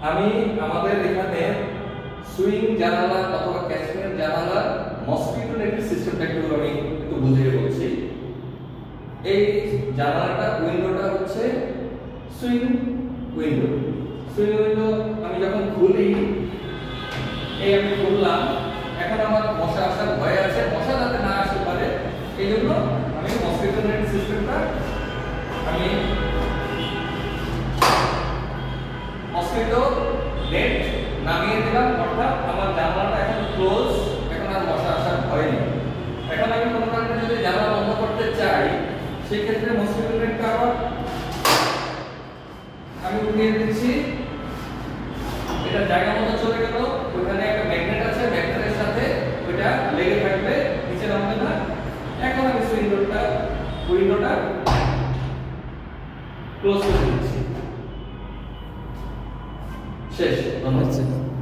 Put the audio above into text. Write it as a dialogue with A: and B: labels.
A: আমি আমাদের এখানে সুইং জানালা অথবা ক্যাশমেয়ার জানালা মসকিটো নেট সিস্টেমটা একটু বুঝিয়ে বলছি। এই জানালাটা উইন্ডোটা হচ্ছে সুইং উইন্ডো। সুইং উইন্ডো আমি যখন খুলি, এই আমি খুললাম, এখন আমার মশা আসার ভয় আছে, মশা যাতে না আসতে পারে এই জন্য আমি মসকিটো নেট সিস্টেমটা আমি মসকিটো নেট নামিয়ে দিলাম, অর্থাৎ আমার জানালাটা এখন ক্লোজ, এখন আর মশা আসার ভয় নেই। এখন আমি কোনো কারণে যদি জানালা বন্ধ করতে চাই, সেই ক্ষেত্রে মসকিটো নেটটা আবার আমি উঠিয়ে দিচ্ছি, এটা জায়গা মতো চলে গেল। ওখানে একটা ম্যাগনেট আছে, ম্যাগনেটের সাথে ওটা লেগে থাকবে, নিচে নামবে না। এখন আমি উইন্ডোটা ক্লোজ করে দিচ্ছি। শেষ। ধন্যবাদ।